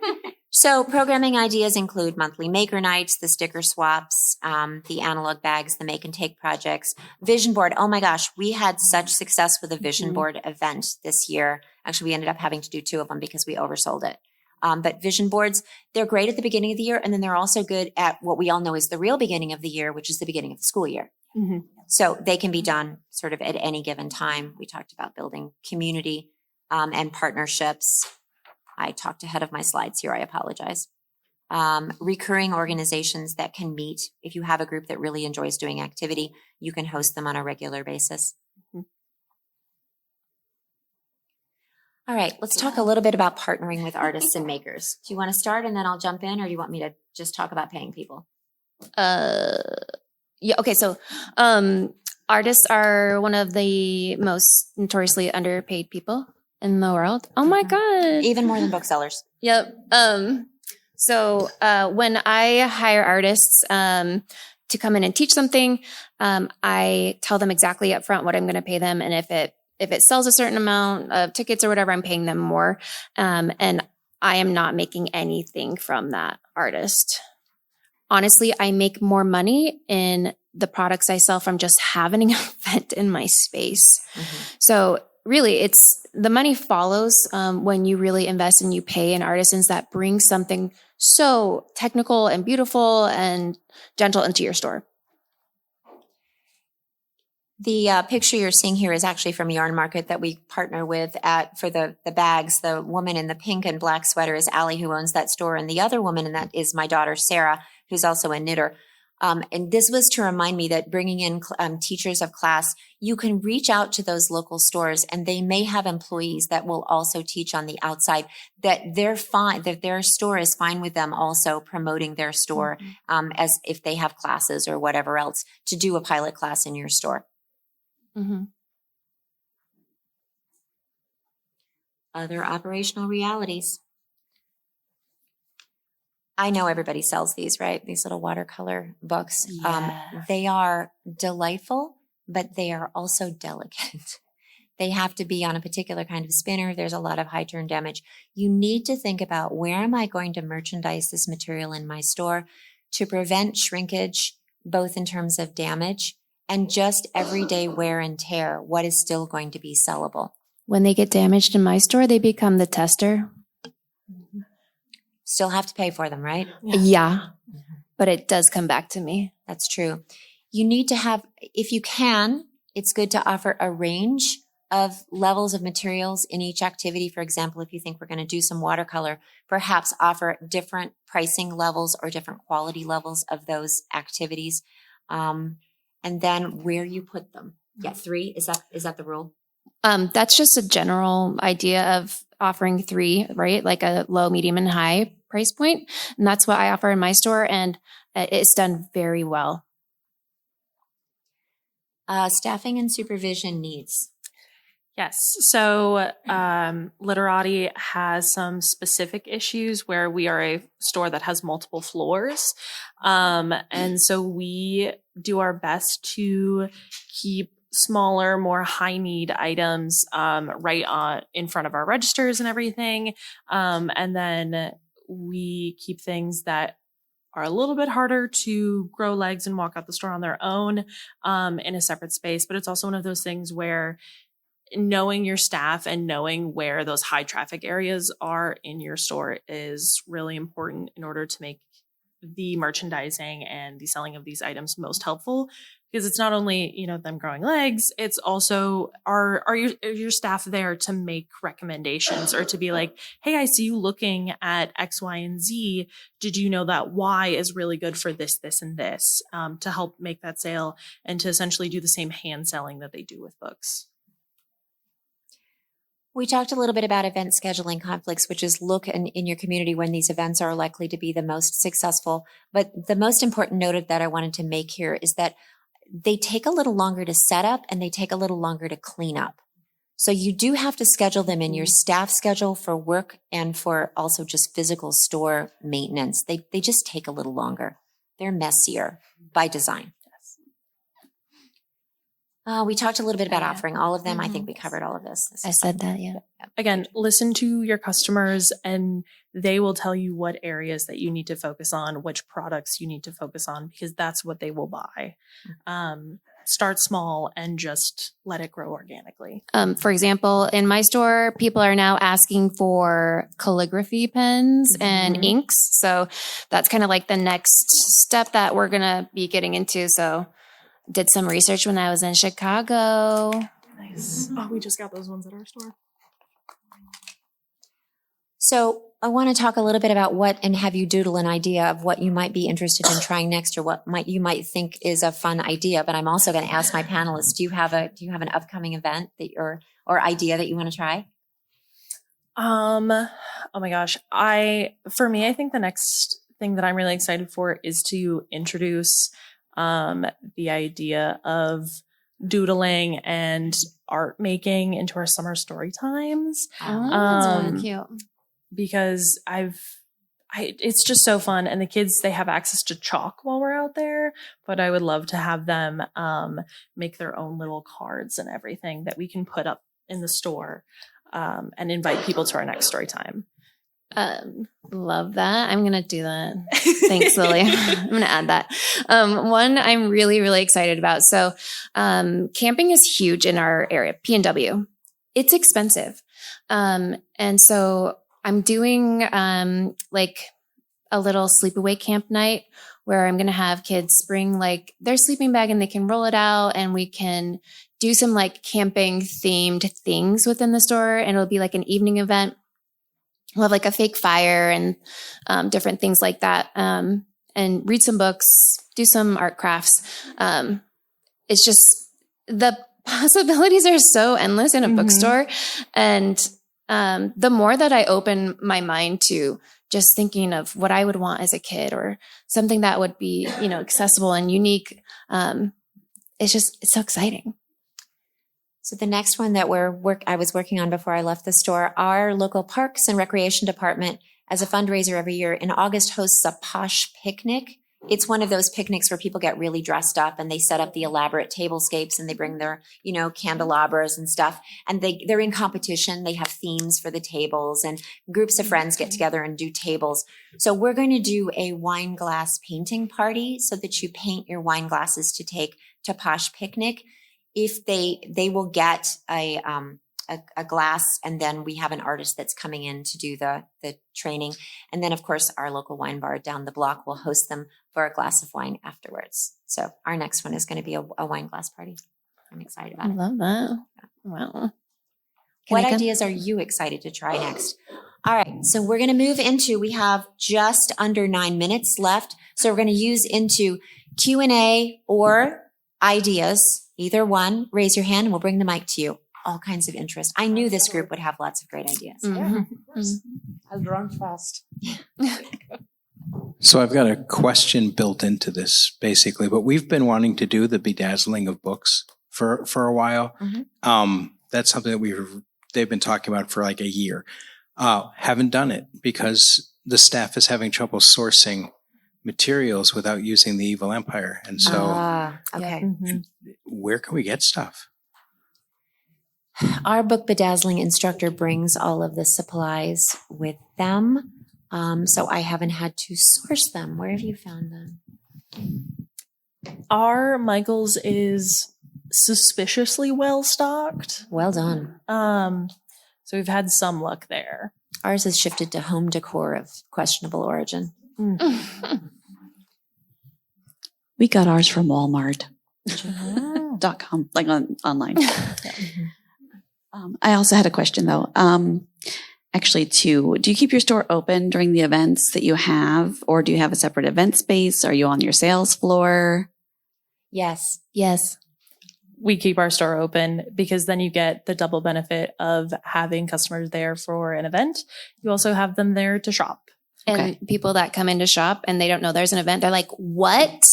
So programming ideas include monthly maker nights, the sticker swaps, the analog bags, the make and take projects, vision board. Oh my gosh, we had such success with a vision board event this year. Actually, we ended up having to do 2 of them because we oversold it. But vision boards, they're great at the beginning of the year. And then they're also good at what we all know is the real beginning of the year, which is the beginning of the school year. So they can be done sort of at any given time. We talked about building community and partnerships. I talked ahead of my slides here. I apologize. Recurring organizations that can meet. If you have a group that really enjoys doing activity, you can host them on a regular basis. All right, let's talk a little bit about partnering with artists and makers. Do you want to start and then I'll jump in, or do you want me to just talk about paying people? Yeah. Okay. So, artists are one of the most notoriously underpaid people in the world. Oh my God. Even more than booksellers. Yep. So, when I hire artists, to come in and teach something, I tell them exactly up front what I'm going to pay them. And if it sells a certain amount of tickets or whatever, I'm paying them more. And I am not making anything from that artist. Honestly, I make more money in the products I sell from just having an event in my space. So really, it's the money follows when you really invest and you pay in artisans that bring something so technical and beautiful and gentle into your store. The picture you're seeing here is actually from Yarn Market that we partner with for the bags. The woman in the pink and black sweater is Allie, who owns that store. And the other woman in that is my daughter, Sarah, who's also a knitter. And this was to remind me that bringing in teachers of class, you can reach out to those local stores and they may have employees that will also teach on the outside, that they're fine, that their store is fine with them also promoting their store as if they have classes or whatever else to do a pilot class in your store. Mm-hmm. Other operational realities. I know everybody sells these, right? These little watercolor books. Yeah. They are delightful, but they are also delicate. They have to be on a particular kind of spinner. There's a lot of high turn damage. You need to think about, where am I going to merchandise this material in my store to prevent shrinkage, both in terms of damage and just everyday wear and tear? What is still going to be sellable? When they get damaged in my store, they become the tester. Still have to pay for them, right? Yeah. But it does come back to me. That's true. You need to have, if you can, it's good to offer a range of levels of materials in each activity. For example, if you think we're going to do some watercolor, perhaps offer different pricing levels or different quality levels of those activities. And then where you put them. Yeah, 3, is that the rule? That's just a general idea of offering 3, right? Like a low, medium, and high price point. And that's what I offer in my store. And it's done very well. Staffing and supervision needs. Yes. So Literati has some specific issues where we are a store that has multiple floors. And so we do our best to keep smaller, more high need items right in front of our registers and everything. And then we keep things that are a little bit harder to grow legs and walk out the store on their own in a separate space. But it's also one of those things where knowing your staff and knowing where those high traffic areas are in your store is really important in order to make the merchandising and the selling of these items most helpful. Because it's not only, them growing legs, it's also are your staff there to make recommendations or to be like, hey, I see you looking at X, Y, and Z. Did you know that Y is really good for this, this, and this, to help make that sale and to essentially do the same hand selling that they do with books. We talked a little bit about event scheduling conflicts, which is look in your community when these events are likely to be the most successful. But the most important note that I wanted to make here is that they take a little longer to set up and they take a little longer to clean up. So you do have to schedule them in your staff schedule for work and for also just physical store maintenance. They just take a little longer. They're messier by design. We talked a little bit about offering all of them. I think we covered all of this. I said that, yeah. Again, listen to your customers and they will tell you what areas that you need to focus on, which products you need to focus on, because that's what they will buy. Start small and just let it grow organically. For example, in my store, people are now asking for calligraphy pens and inks. So that's kind of like the next step that we're going to be getting into. So did some research when I was in Chicago. Nice. Oh, we just got those ones at our store. So I want to talk a little bit about and have you doodle an idea of what you might be interested in trying next or what you might think is a fun idea. But I'm also going to ask my panelists, do you have an upcoming event or idea that you want to try? Oh my gosh. For me, I think the next thing that I'm really excited for is to introduce the idea of doodling and art making into our summer story times. That's really cute. Because it's just so fun. And the kids, they have access to chalk while we're out there, but I would love to have them make their own little cards and everything that we can put up in the store and invite people to our next story time. Love that. I'm going to do that. Thanks, Lily. I'm going to add that. One I'm really, really excited about. So, camping is huge in our area, PNW. it's expensive. And so I'm doing like a little sleepaway camp night where I'm going to have kids bring like their sleeping bag and they can roll it out and we can do some like camping themed things within the store. And it'll be like an evening event. We'll have like a fake fire and different things like that. And read some books, do some art crafts. It's just the possibilities are so endless in a bookstore. And the more that I open my mind to just thinking of what I would want as a kid or something that would be, accessible and unique, it's so exciting. So the next one that I was working on before I left the store, our local Parks and Recreation Department, as a fundraiser every year in August, hosts a posh picnic. It's one of those picnics where people get really dressed up and they set up the elaborate tablescapes and they bring their, candelabras and stuff. And they're in competition. They have themes for the tables and groups of friends get together and do tables. So we're going to do a wine glass painting party so that you paint your wine glasses to take to Posh Picnic. If they will get a glass, and then we have an artist that's coming in to do the training. And then, of course, our local wine bar down the block will host them for a glass of wine afterwards. So our next one is going to be a wine glass party. I'm excited about it. I love that. Wow. What ideas are you excited to try next? All right. So we're going to move into, we have just under 9 minutes left. So we're going to use into Q&A or ideas. Either one, raise your hand and we'll bring the mic to you. All kinds of interest. I knew this group would have lots of great ideas. Mm-hmm. I'll run fast. So I've got a question built into this, basically, but we've been wanting to do the bedazzling of books for a while. Mm-hmm. That's something that they've been talking about for like a year. Haven't done it because the staff is having trouble sourcing materials without using the Evil Empire. And so okay. Where can we get stuff? Our book bedazzling instructor brings all of the supplies with them. So I haven't had to source them. Where have you found them? Our Michael's is suspiciously well stocked. Well done. So we've had some luck there. Ours has shifted to home decor of questionable origin. We got ours from Walmart.com, like online. I also had a question though. Actually, do you keep your store open during the events that you have, or do you have a separate event space? Are you on your sales floor? Yes. We keep our store open because then you get the double benefit of having customers there for an event. You also have them there to shop. And people that come in to shop and they don't know there's an event, they're like, what?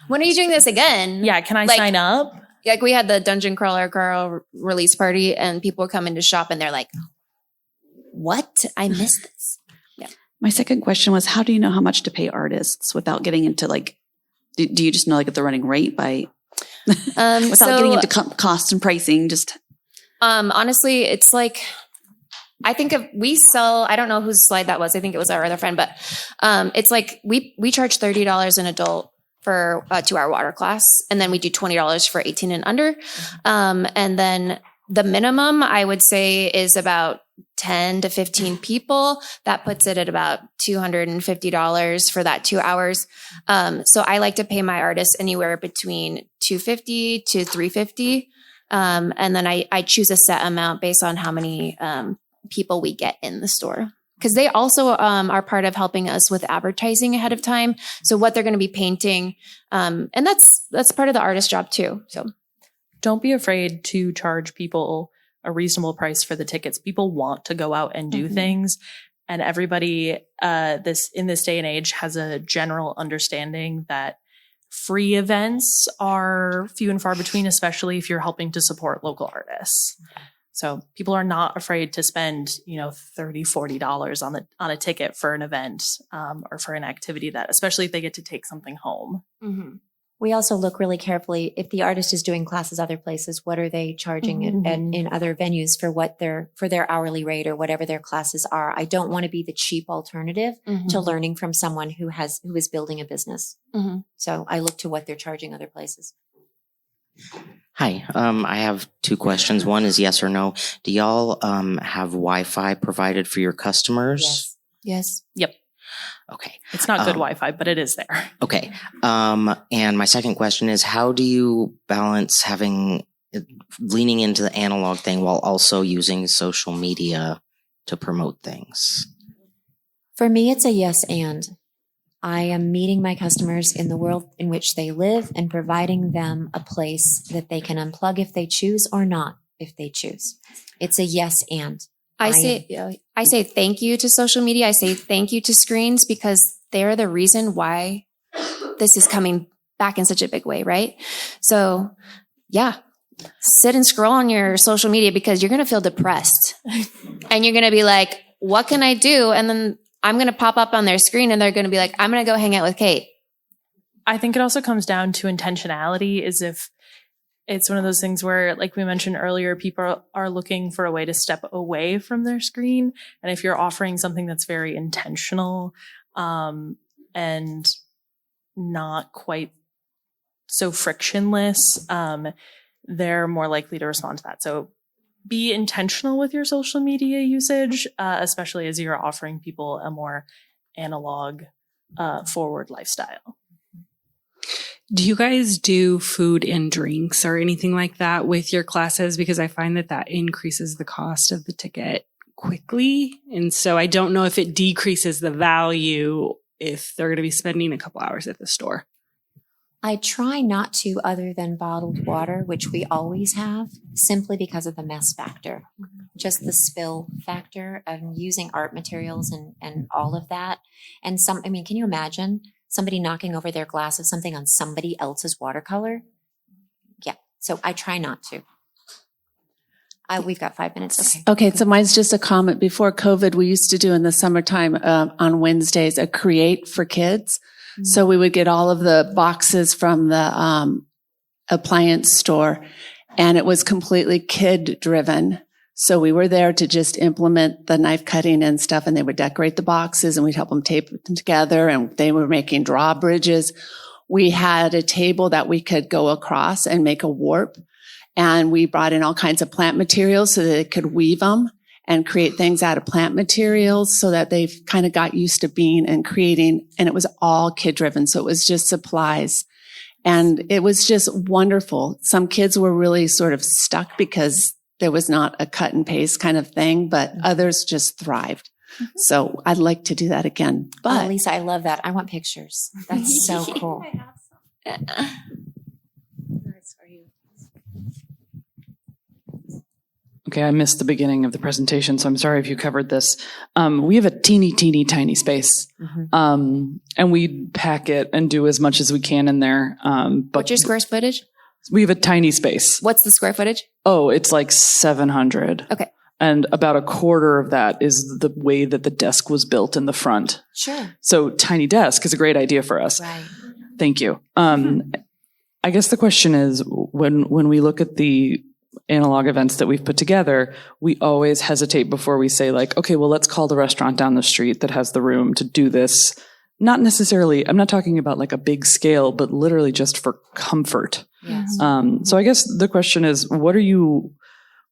When are you doing this again? Yeah, can I sign up? Like we had the Dungeon Crawler Girl release party and people come in to shop and they're like, what? I missed this. Yeah. My second question was, how do you know how much to pay artists without getting into do you just know the running rate by without getting into cost and pricing? Just honestly, it's like, I think we sell, I don't know whose slide that was. I think it was our other friend, but it's like we charge $30 an adult for a 2-hour water class. And then we do $20 for 18 and under. And then the minimum I would say is about 10 to 15 people. That puts it at about $250 for that 2 hours. So I like to pay my artists anywhere between $250 to $350. And then I choose a set amount based on how many people we get in the store. Because they also are part of helping us with advertising ahead of time. So what they're going to be painting. And that's part of the artist job too. So don't be afraid to charge people a reasonable price for the tickets. People want to go out and do things. And everybody in this day and age has a general understanding that free events are few and far between, especially if you're helping to support local artists. So people are not afraid to spend, $30, $40 on a ticket for an event or for an activity especially if they get to take something home. Mm-hmm. We also look really carefully if the artist is doing classes other places, what are they charging in other venues for their hourly rate or whatever their classes are. I don't want to be the cheap alternative to learning from someone who is building a business. So I look to what they're charging other places. Hi, I have two questions. One is yes or no. Do y'all have Wi-Fi provided for your customers? Yes. Yep. Okay. It's not good Wi-Fi, but it is there. Okay. And my second question is, how do you balance leaning into the analog thing while also using social media to promote things? For me, it's a yes and. I am meeting my customers in the world in which they live and providing them a place that they can unplug if they choose or not if they choose. It's a yes and. I say thank you to social media. I say thank you to screens because they're the reason why this is coming back in such a big way, right? So yeah, sit and scroll on your social media because you're going to feel depressed and you're going to be like, what can I do? And then I'm going to pop up on their screen and they're going to be like, I'm going to go hang out with Kate. I think it also comes down to intentionality. Is if it's one of those things where, like we mentioned earlier, people are looking for a way to step away from their screen. And if you're offering something that's very intentional, and not quite so frictionless, they're more likely to respond to that. So be intentional with your social media usage, especially as you're offering people a more analog, forward lifestyle. Do you guys do food and drinks or anything like that with your classes? Because I find that increases the cost of the ticket quickly. And so I don't know if it decreases the value if they're going to be spending a couple hours at the store. I try not to other than bottled water, which we always have, simply because of the mess factor. Just the spill factor of using art materials and all of that. And can you imagine somebody knocking over their glass of something on somebody else's watercolor? Yeah. So I try not to. We've got 5 minutes. Okay. So mine's just a comment. Before COVID, we used to do in the summertime on Wednesdays a create for kids. Mm-hmm. So we would get all of the boxes from the appliance store, and it was completely kid driven. So we were there to just implement the knife cutting and stuff, and they would decorate the boxes and we'd help them tape them together, and they were making drawbridges. We had a table that we could go across and make a warp, and we brought in all kinds of plant materials so that they could weave them and create things out of plant materials so that they've kind of got used to being and creating. And it was all kid driven. So it was just supplies. And it was just wonderful. Some kids were really sort of stuck because there was not a cut and paste kind of thing, but others just thrived. Mm-hmm. So I'd like to do that again. But Lisa, I love that. I want pictures. That's so cool. Okay, I missed the beginning of the presentation, so I'm sorry if you covered this. We have a teeny tiny space, mm-hmm. And we pack it and do as much as we can in there. But what's your square footage? We have a tiny space. What's the square footage? Oh, it's like 700. Okay. And about a quarter of that is the way that the desk was built in the front. Sure. So tiny desk is a great idea for us. Right. Thank you. I guess the question is, when we look at the analog events that we've put together, we always hesitate before we say like, okay, well, let's call the restaurant down the street that has the room to do this. Not necessarily, I'm not talking about like a big scale, but literally just for comfort. Yes. So I guess the question is, what are you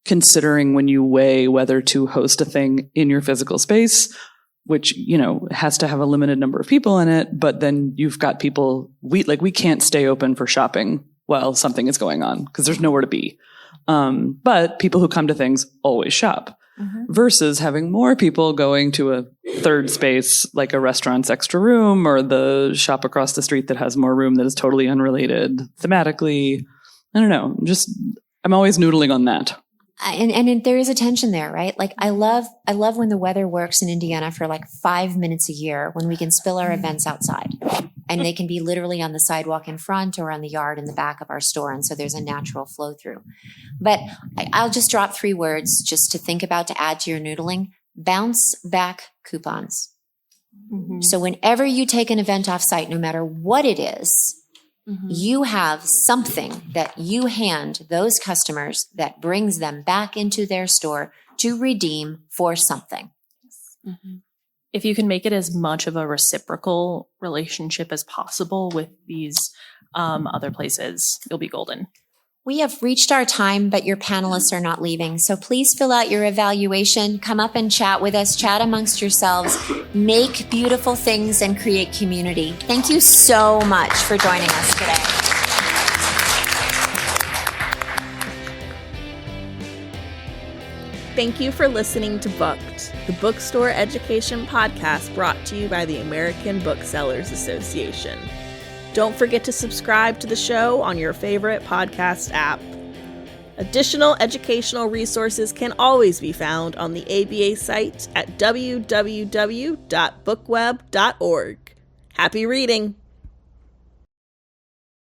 considering when you weigh whether to host a thing in your physical space, which, has to have a limited number of people in it, but then you've got people, we can't stay open for shopping while something is going on because there's nowhere to be. But people who come to things always shop, mm-hmm. versus having more people going to a third space, like a restaurant's extra room or the shop across the street that has more room that is totally unrelated thematically. I don't know. I'm always noodling on that. And there is a tension there, right? Like I love when the weather works in Indiana for like 5 minutes a year when we can spill our events outside and they can be literally on the sidewalk in front or on the yard in the back of our store. And so there's a natural flow through. But I'll just drop 3 words just to think about to add to your noodling. Bounce back coupons. Mm-hmm. So whenever you take an event off site, no matter what it is, mm-hmm. you have something that you hand those customers that brings them back into their store to redeem for something. Mm-hmm. If you can make it as much of a reciprocal relationship as possible with these other places, you'll be golden. We have reached our time, but your panelists are not leaving. So please fill out your evaluation, come up and chat with us, chat amongst yourselves, make beautiful things and create community. Thank you so much for joining us today. Thank you for listening to Booked, the bookstore education podcast brought to you by the American Booksellers Association. Don't forget to subscribe to the show on your favorite podcast app. Additional educational resources can always be found on the ABA site at www.bookweb.org. Happy reading!